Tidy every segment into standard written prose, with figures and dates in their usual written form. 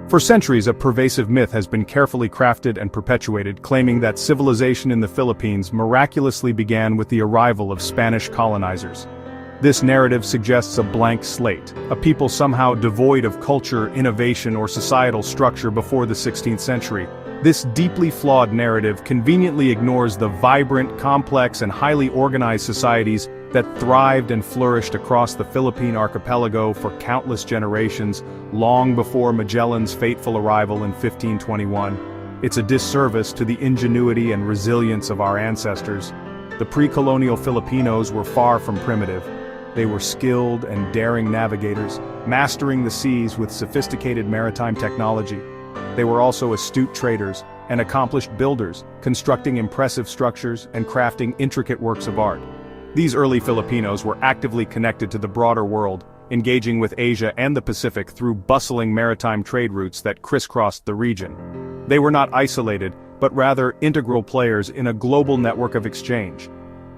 For centuries, a pervasive myth has been carefully crafted and perpetuated, claiming that civilization in the Philippines miraculously began with the arrival of Spanish colonizers. This narrative suggests a blank slate, a people somehow devoid of culture, innovation, or societal structure before the 16th century. This deeply flawed narrative conveniently ignores the vibrant, complex, and highly organized societies that thrived and flourished across the Philippine archipelago for countless generations, long before Magellan's fateful arrival in 1521. It's a disservice to the ingenuity and resilience of our ancestors. The pre-colonial Filipinos were far from primitive. They were skilled and daring navigators, mastering the seas with sophisticated maritime technology. They were also astute traders and accomplished builders, constructing impressive structures and crafting intricate works of art. These early Filipinos were actively connected to the broader world, engaging with Asia and the Pacific through bustling maritime trade routes that crisscrossed the region. They were not isolated, but rather integral players in a global network of exchange.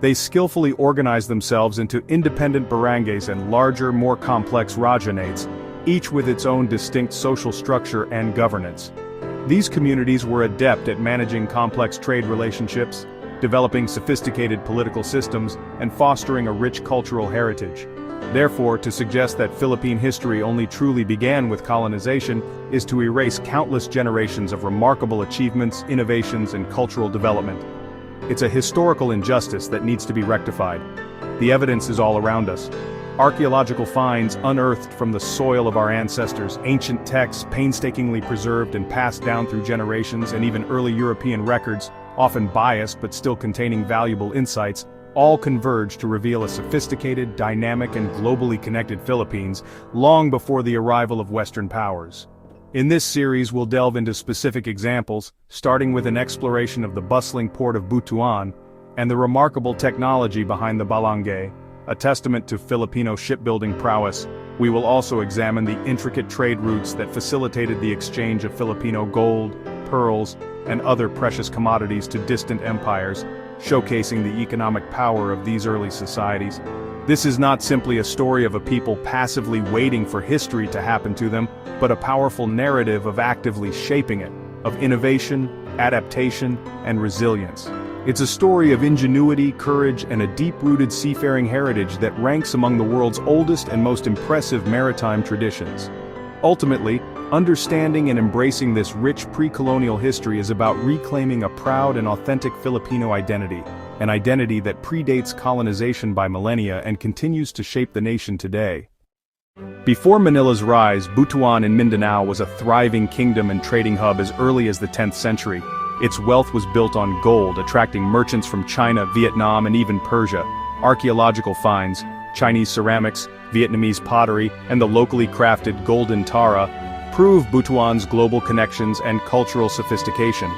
They skillfully organized themselves into independent barangays and larger, more complex rajanates, each with its own distinct social structure and governance. These communities were adept at managing complex trade relationships, developing sophisticated political systems, and fostering a rich cultural heritage. Therefore, to suggest that Philippine history only truly began with colonization is to erase countless generations of remarkable achievements, innovations, and cultural development. It's a historical injustice that needs to be rectified. The evidence is all around us. Archaeological finds unearthed from the soil of our ancestors, ancient texts painstakingly preserved and passed down through generations, and even early European records, often biased but still containing valuable insights, all converge to reveal a sophisticated, dynamic, and globally connected Philippines long before the arrival of Western powers. In this series, we'll delve into specific examples, starting with an exploration of the bustling port of Butuan and the remarkable technology behind the balangay, a testament to Filipino shipbuilding prowess. We will also examine the intricate trade routes that facilitated the exchange of Filipino gold, pearls, and other precious commodities to distant empires, showcasing the economic power of these early societies. This is not simply a story of a people passively waiting for history to happen to them, but a powerful narrative of actively shaping it, of innovation, adaptation, and resilience. It's a story of ingenuity, courage, and a deep-rooted seafaring heritage that ranks among the world's oldest and most impressive maritime traditions. Ultimately, understanding and embracing this rich pre-colonial history is about reclaiming a proud and authentic Filipino identity, an identity that predates colonization by millennia and continues to shape the nation today. Before Manila's rise, Butuan in Mindanao was a thriving kingdom and trading hub as early as the 10th century. Its wealth was built on gold, attracting merchants from China, Vietnam, and even Persia. Archaeological finds, Chinese ceramics, Vietnamese pottery, and the locally crafted golden tara prove Butuan's global connections and cultural sophistication.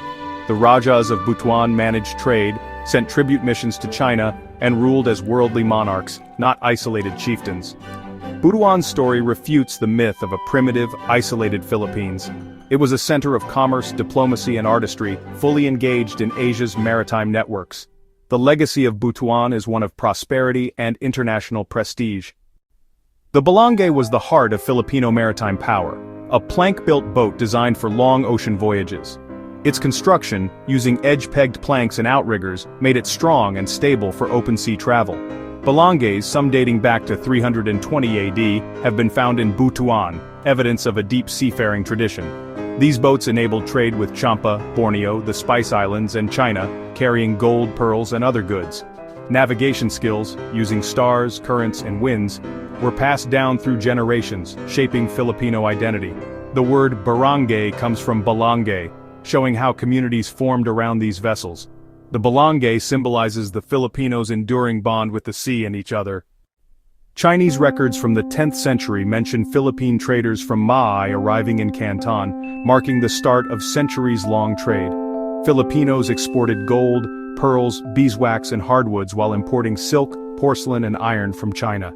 The Rajas of Butuan managed trade, sent tribute missions to China, and ruled as worldly monarchs, not isolated chieftains. Butuan's story refutes the myth of a primitive, isolated Philippines. It was a center of commerce, diplomacy, and artistry, fully engaged in Asia's maritime networks. The legacy of Butuan is one of prosperity and international prestige. The balangay was the heart of Filipino maritime power, a plank-built boat designed for long ocean voyages. Its construction, using edge-pegged planks and outriggers, made it strong and stable for open-sea travel. Balangays, some dating back to 320 AD, have been found in Butuan, evidence of a deep seafaring tradition. These boats enabled trade with Champa, Borneo, the Spice Islands, and China, carrying gold, pearls, and other goods. Navigation skills, using stars, currents, and winds, were passed down through generations, shaping Filipino identity. The word barangay comes from balangay, showing how communities formed around these vessels. The balangay symbolizes the Filipinos' enduring bond with the sea and each other. Chinese records from the 10th century mention Philippine traders from Maay arriving in Canton, marking the start of centuries-long trade. Filipinos exported gold, pearls, beeswax, and hardwoods while importing silk, porcelain, and iron from China.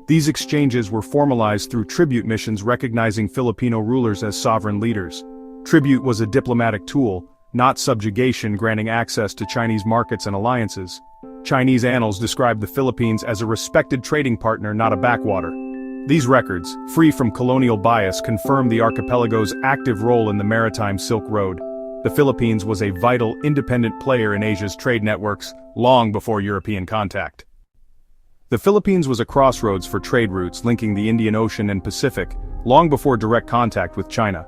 These exchanges were formalized through tribute missions recognizing Filipino rulers as sovereign leaders. Tribute was a diplomatic tool, not subjugation, granting access to Chinese markets and alliances. Chinese annals describe the Philippines as a respected trading partner, not a backwater. These records, free from colonial bias, confirm the archipelago's active role in the maritime Silk Road. The Philippines was a vital, independent player in Asia's trade networks, long before European contact. The Philippines was a crossroads for trade routes linking the Indian Ocean and Pacific, long before direct contact with China.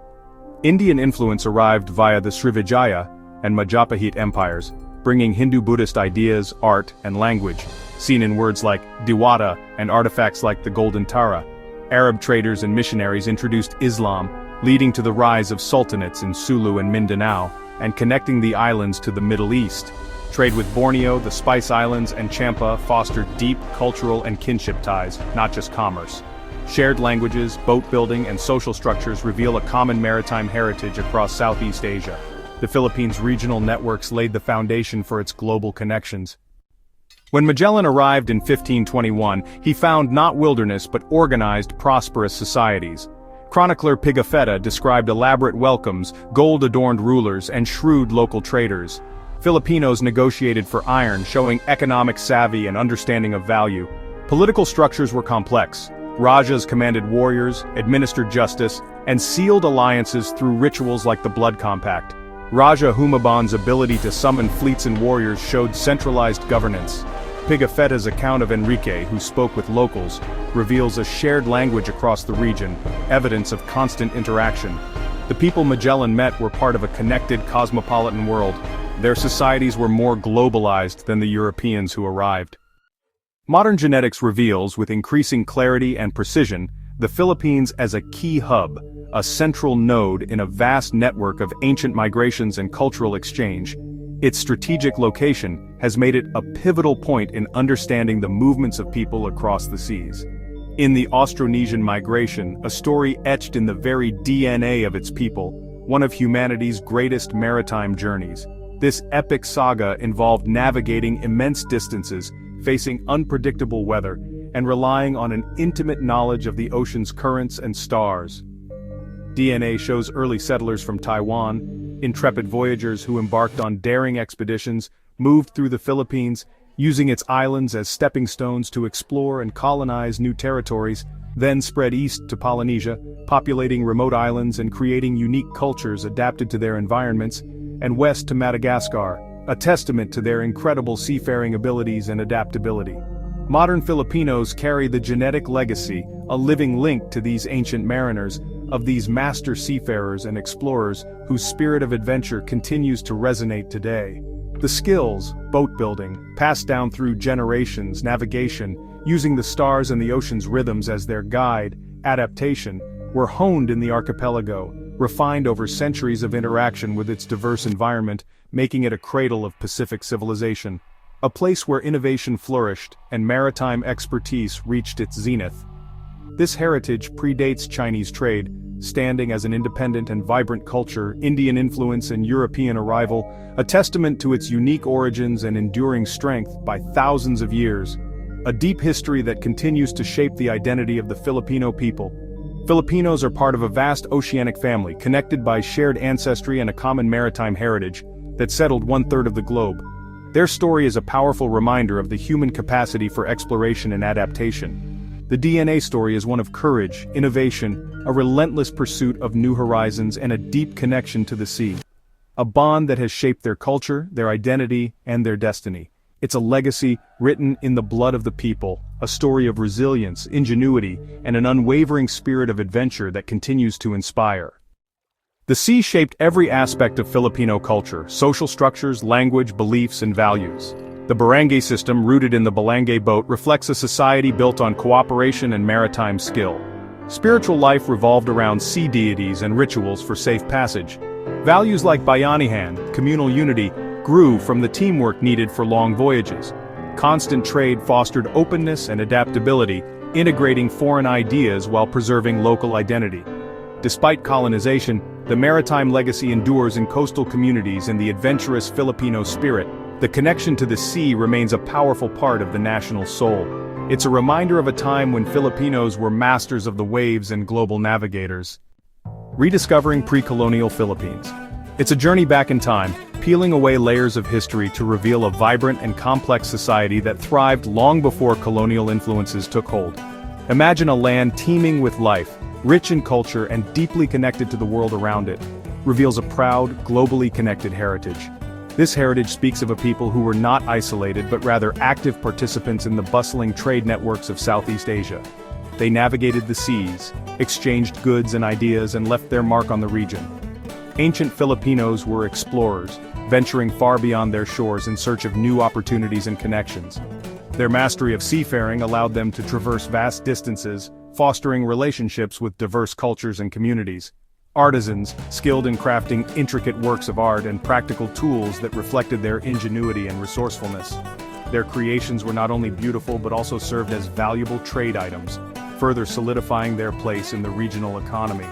Indian influence arrived via the Srivijaya and Majapahit empires, bringing Hindu-Buddhist ideas, art, and language, seen in words like Diwata and artifacts like the Golden Tara. Arab traders and missionaries introduced Islam, leading to the rise of sultanates in Sulu and Mindanao, and connecting the islands to the Middle East. Trade with Borneo, the Spice Islands, and Champa fostered deep cultural and kinship ties, not just commerce. Shared languages, boat building, and social structures reveal a common maritime heritage across Southeast Asia. The Philippines' regional networks laid the foundation for its global connections. When Magellan arrived in 1521, he found not wilderness but organized, prosperous societies. Chronicler Pigafetta described elaborate welcomes, gold-adorned rulers, and shrewd local traders. Filipinos negotiated for iron, showing economic savvy and understanding of value. Political structures were complex. Rajas commanded warriors, administered justice, and sealed alliances through rituals like the Blood Compact. Raja Humabon's ability to summon fleets and warriors showed centralized governance. Pigafetta's account of Enrique, who spoke with locals, reveals a shared language across the region, evidence of constant interaction. The people Magellan met were part of a connected cosmopolitan world. Their societies were more globalized than the Europeans who arrived. Modern genetics reveals, with increasing clarity and precision, the Philippines as a key hub, a central node in a vast network of ancient migrations and cultural exchange. Its strategic location has made it a pivotal point in understanding the movements of people across the seas. In the Austronesian migration, a story etched in the very DNA of its people, one of humanity's greatest maritime journeys. This epic saga involved navigating immense distances, facing unpredictable weather, and relying on an intimate knowledge of the ocean's currents and stars. DNA shows early settlers from Taiwan, intrepid voyagers who embarked on daring expeditions, moved through the Philippines, using its islands as stepping stones to explore and colonize new territories, then spread east to Polynesia, populating remote islands and creating unique cultures adapted to their environments, and west to Madagascar, a testament to their incredible seafaring abilities and adaptability. Modern Filipinos carry the genetic legacy, a living link to these ancient mariners, of these master seafarers and explorers whose spirit of adventure continues to resonate today. The skills, boat building, passed down through generations, navigation, using the stars and the ocean's rhythms as their guide, adaptation, were honed in the archipelago, refined over centuries of interaction with its diverse environment, making it a cradle of Pacific civilization. A place where innovation flourished and maritime expertise reached its zenith. This heritage predates Chinese trade, standing as an independent and vibrant culture, Indian influence and European arrival, a testament to its unique origins and enduring strength by thousands of years. A deep history that continues to shape the identity of the Filipino people. Filipinos are part of a vast oceanic family, connected by shared ancestry and a common maritime heritage that settled one-third of the globe. Their story is a powerful reminder of the human capacity for exploration and adaptation. The DNA story is one of courage, innovation, a relentless pursuit of new horizons, and a deep connection to the sea. A bond that has shaped their culture, their identity, and their destiny. It's a legacy written in the blood of the people, a story of resilience, ingenuity, and an unwavering spirit of adventure that continues to inspire. The sea shaped every aspect of Filipino culture, social structures, language, beliefs, and values. The barangay system, rooted in the Balangay boat, reflects a society built on cooperation and maritime skill. Spiritual life revolved around sea deities and rituals for safe passage. Values like bayanihan, communal unity, grew from the teamwork needed for long voyages. Constant trade fostered openness and adaptability, integrating foreign ideas while preserving local identity. Despite colonization, the maritime legacy endures in coastal communities and the adventurous Filipino spirit. The connection to the sea remains a powerful part of the national soul. It's a reminder of a time when Filipinos were masters of the waves and global navigators. Rediscovering pre-colonial Philippines. It's a journey back in time, peeling away layers of history to reveal a vibrant and complex society that thrived long before colonial influences took hold. Imagine a land teeming with life, rich in culture and deeply connected to the world around it, reveals a proud, globally connected heritage. This heritage speaks of a people who were not isolated but rather active participants in the bustling trade networks of Southeast Asia. They navigated the seas, exchanged goods and ideas and left their mark on the region. Ancient Filipinos were explorers, venturing far beyond their shores in search of new opportunities and connections. Their mastery of seafaring allowed them to traverse vast distances, fostering relationships with diverse cultures and communities. Artisans, skilled in crafting intricate works of art and practical tools that reflected their ingenuity and resourcefulness. Their creations were not only beautiful but also served as valuable trade items, further solidifying their place in the regional economy.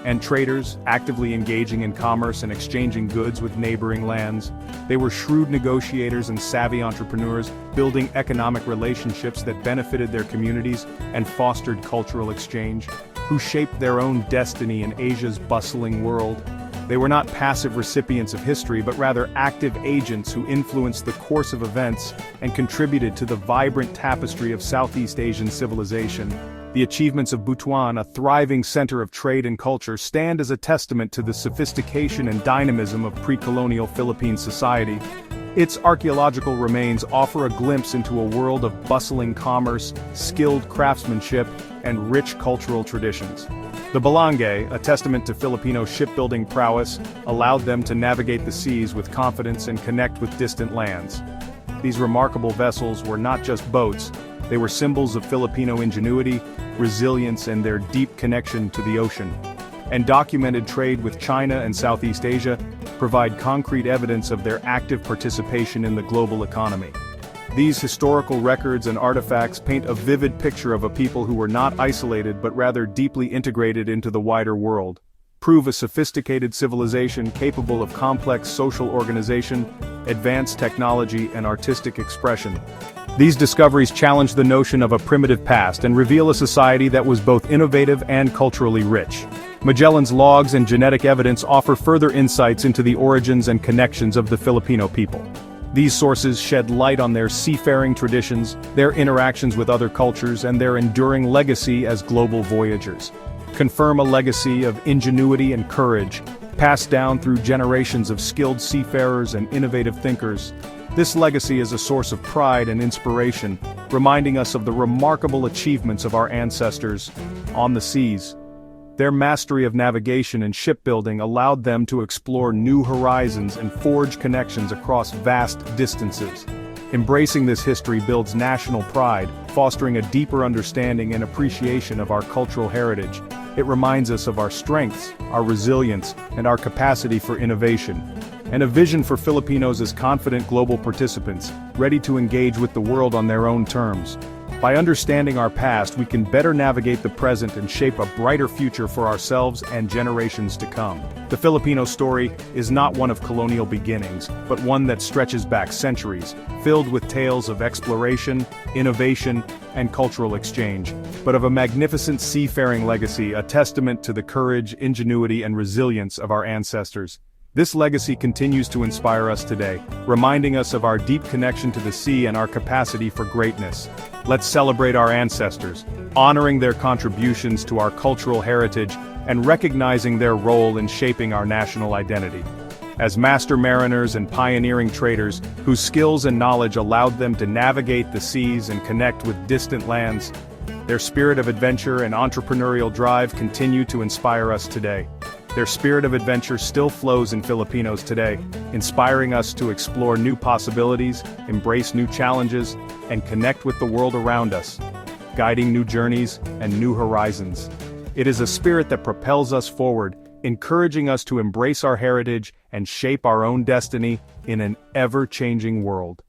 And traders, actively engaging in commerce and exchanging goods with neighboring lands, they were shrewd negotiators and savvy entrepreneurs, building economic relationships that benefited their communities and fostered cultural exchange, who shaped their own destiny in Asia's bustling world. They were not passive recipients of history but rather active agents who influenced the course of events and contributed to the vibrant tapestry of Southeast Asian civilization. The achievements of Butuan, a thriving center of trade and culture, stand as a testament to the sophistication and dynamism of pre-colonial Philippine society. Its archaeological remains offer a glimpse into a world of bustling commerce, skilled craftsmanship, and rich cultural traditions. The Balangay, a testament to Filipino shipbuilding prowess, allowed them to navigate the seas with confidence and connect with distant lands. These remarkable vessels were not just boats, they were symbols of Filipino ingenuity, resilience and their deep connection to the ocean. And documented trade with China and Southeast Asia provide concrete evidence of their active participation in the global economy. These historical records and artifacts paint a vivid picture of a people who were not isolated but rather deeply integrated into the wider world, prove a sophisticated civilization capable of complex social organization, advanced technology and artistic expression. These discoveries challenge the notion of a primitive past and reveal a society that was both innovative and culturally rich. Magellan's logs and genetic evidence offer further insights into the origins and connections of the Filipino people. These sources shed light on their seafaring traditions, their interactions with other cultures, and their enduring legacy as global voyagers. Confirm a legacy of ingenuity and courage, passed down through generations of skilled seafarers and innovative thinkers. This legacy is a source of pride and inspiration, reminding us of the remarkable achievements of our ancestors on the seas. Their mastery of navigation and shipbuilding allowed them to explore new horizons and forge connections across vast distances. Embracing this history builds national pride, fostering a deeper understanding and appreciation of our cultural heritage. It reminds us of our strengths, our resilience, and our capacity for innovation. And a vision for Filipinos as confident global participants, ready to engage with the world on their own terms. By understanding our past, we can better navigate the present and shape a brighter future for ourselves and generations to come. The Filipino story is not one of colonial beginnings, but one that stretches back centuries, filled with tales of exploration, innovation, and cultural exchange, but of a magnificent seafaring legacy, a testament to the courage, ingenuity, and resilience of our ancestors. This legacy continues to inspire us today, reminding us of our deep connection to the sea and our capacity for greatness. Let's celebrate our ancestors, honoring their contributions to our cultural heritage and recognizing their role in shaping our national identity. As master mariners and pioneering traders, whose skills and knowledge allowed them to navigate the seas and connect with distant lands, their spirit of adventure and entrepreneurial drive continue to inspire us today. Their spirit of adventure still flows in Filipinos today, inspiring us to explore new possibilities, embrace new challenges, and connect with the world around us, guiding new journeys and new horizons. It is a spirit that propels us forward, encouraging us to embrace our heritage and shape our own destiny in an ever-changing world.